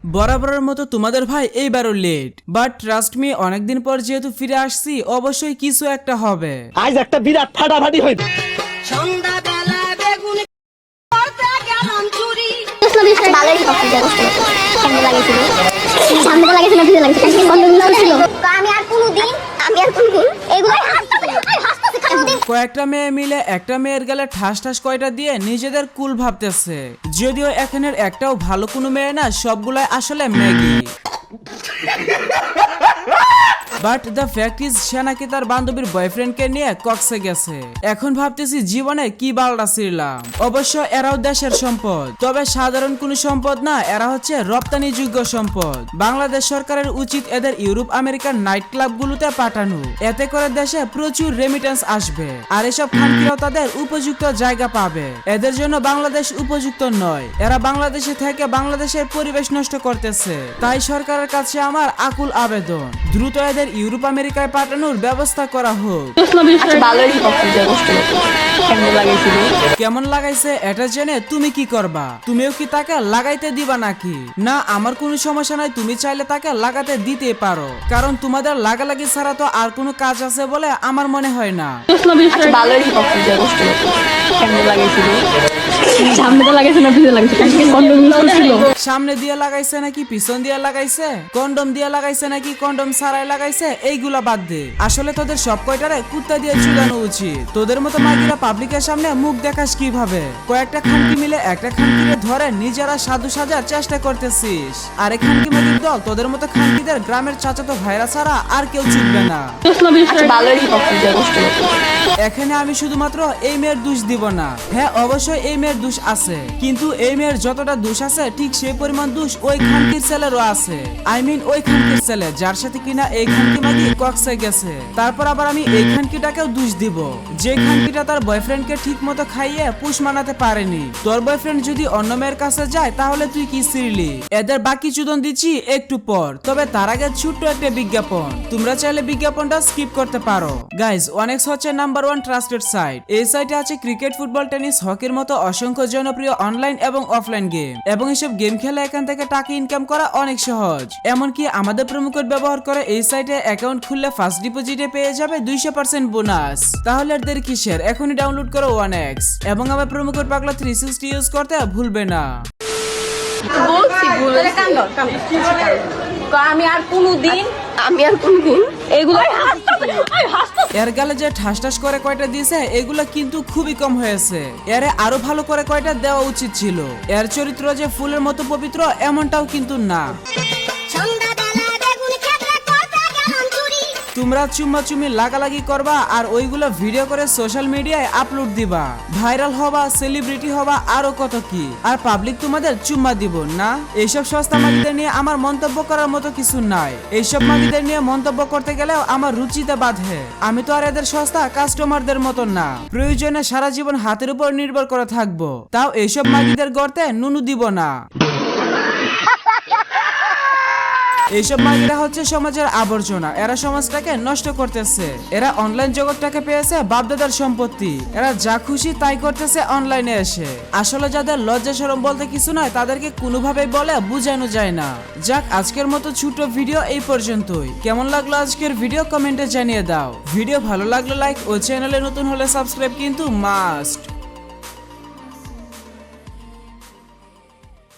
বরাবরের মতো তোমাদের ভাই এইবারও লেট, বাট ট্রাস্ট মি, অনেকদিন পর যেহেতু ফিরে আসছি অবশ্যই কিছু একটা হবে। আজ একটা বিরাট ফাটাফাটি হইবে। সন্ধ্যাবেলা বেগুন করতে গেলাম চুরি। ভালোই সামনে লাগাইছিল না ভিজে লাগাইছিল কন্ডোম ছিল। তো আমি আর কোনদিন এগুলাই কয়েকটা মেয়ে মিলে একটা মেয়ের গেলে ঠাস ঠাস কয়টা দিয়ে নিজেদের কুল ভাবতেছে, যদিও এখানের একটাও ভালো কোনো মেয়ে না, সবগুলাই আসলে Maggi. But the fact is সে নাকি তার বান্ধবীর বয়ফ্রেন্ডকে নিয়ে কক্সে গেছে। এখন ভাবতেছি জীবনে কি বালটা ছিলাম। অবশ্য এরাও দেশের সম্পদ, তবে সাধারণ কোনো সম্পদ না, এরা হচ্ছে রপ্তানিযোগ্য সম্পদ। বাংলাদেশ সরকারের উচিত এদের ইউরোপ আমেরিকার নাইট ক্লাবগুলোতে পাঠানো, এতে করে দেশে প্রচুর রেমিটেন্স আসবে আর এসব খানকিরাও তাদের উপযুক্ত জায়গা পাবে। এদের জন্য বাংলাদেশ উপযুক্ত নয়, এরা বাংলাদেশে থেকে বাংলাদেশের পরিবেশ নষ্ট করতেছে। তাই সরকারের কাছে আমার আকুল আবেদন, দ্রুত এদের ইউরোপ আমেরিকায় পাঠানোর ব্যবস্থা করা হোক। কেমন লাগাইছে এটা জেনে তুমি কি করবা? তুমিও কি তাকে লাগাইতে দিবা নাকি? না, আমার কোনো সমস্যা নাই, তুমি চাইলে তাকে লাগাতে দিতে পারো, কারণ তোমাদের লাগালাগি ছাড়া তো আর কোনো কাজ আছে বলে আমার মনে হয় না। সামনে দিয়ে লাগাইছে নাকি পিছন দিয়ে লাগাইছে, কন্ডম দিয়ে লাগাইছে নাকি কন্ডম ছাড়াই লাগাইছে, এইগুলা বাদ দে। আসলে তোদের সব কয়টারে কুত্তা দিয়ে চুলানো উচিত। তোদের মতো মাগিরা পাবলিকের সামনে মুখ দেখাস কিভাবে? কয়েকটা খানকি মিলে একটা খানকিকে ধরে নিজেরা সাধু সাজার চেষ্টা করতেছিস, আর এই খানকি মাগির দল তোদের মতো খানকিদের গ্রামের চাচাতো ভাইরা ছাড়া আর কেউ চুকবে না। এখানে আমি শুধুমাত্র এই মেয়ের দোষ দিব না, হ্যাঁ অবশ্যই এই মেয়ের দোষ আছে, কিন্তু এই মেয়ের যতটা দোষ আছে ঠিক সেই পরিমাণ দোষ ওই খানকির ছেলেরও আছে। আই মিন ওই খানকির ছেলে যার সাথে কিনা এই খানকি মাগি কক্সে গেছে। তারপর আবার আমি এই খানকিটাকেও দোষ দিব, যে খানকিটা তার বয়ফ্রেন্ডকে ঠিক মতো খাইয়ে পুষ মানাতে পারেনি। তোর বয়ফ্রেন্ড যদি অন্য মেয়ের কাছে যায় তাহলে তুই কি ছিড়লি? এদের বাকি চুদন দিচ্ছি একটু পর, তবে তার আগে ছোট্ট একটা বিজ্ঞাপন। তোমরা চাইলে বিজ্ঞাপনটা স্কিপ করতে পারো। গাইজ, অনেক্স হচ্ছে নাম্বার 1 ট্রাস্টেড সাইট। এই সাইটে আছে ক্রিকেট, ফুটবল, টেনিস, হকির মতো অসংখ্য জনপ্রিয় অনলাইন এবং অফলাইন গেম, এবং এসব গেম খেলে এখান থেকে টাকা ইনকাম করা অনেক সহজ। এমনকি আমাদের প্রোমো কোড ব্যবহার করে এই সাইটে অ্যাকাউন্ট খুললে ফার্স্ট ডিপোজিটে পেয়ে যাবে 200% বোনাস। তাহলে আর দেরি কিসের? এখনই ডাউনলোড করো অনেক্স এবং আমার প্রোমো কোড পাগলা 360 ইউজ করতে ভুলবে না। আমি আর কোনদিন এগুলাই এর গালে যে ঠাস ঠাস করে কয়টা দিয়েছে এগুলো কিন্তু খুবই কম হয়েছে, এর আরো ভালো করে কয়টা দেওয়া উচিত ছিল। এর চরিত্র যে ফুলের মতো পবিত্র এমনটাও কিন্তু না। তোমরা চুম্মাচুমি লাগালাগি করবা আর ওইগুলো ভিডিও করে সোশ্যাল মিডিয়ায় আপলোড দিবা, ভাইরাল হবা, সেলিব্রিটি হবা, আরো কত কি, আর পাবলিক তোমাদের চুম্মা দিব না। এইসব সস্তা মাগিদের নিয়ে আমার মন্তব্য করার মতো কিছু নাই। এইসব মাগিদের নিয়ে মন্তব্য করতে গেলেও আমার রুচিতে বাধে। আমি তো আর এদের সস্তা কাস্টমারদের মতন না, প্রয়োজনে সারা জীবন হাতের উপর নির্ভর করে থাকবো, তাও এইসব মাগিদের গর্তে নুনু দিব না। এইসব মাগিরা হচ্ছে সমাজের আবর্জনা, এরা সমাজটাকে নষ্ট করতেছে। এরা অনলাইন জগৎটাকে পেয়েছে বাপদাদার সম্পত্তি, এরা যা খুশি তাই করতেছে অনলাইনে এসে। আসলে যাদের লজ্জা শরম বলতে কিছু নয় তাদেরকে কোনোভাবেই বলে বুঝানো যায় না। যাক, আজকের মতো ছোট ভিডিও এই পর্যন্তই। কেমন লাগলো আজকের ভিডিও কমেন্টে জানিয়ে দাও। ভিডিও ভালো লাগলে লাইক ও চ্যানেলে নতুন হলে সাবস্ক্রাইব কিন্তু মাস্ট।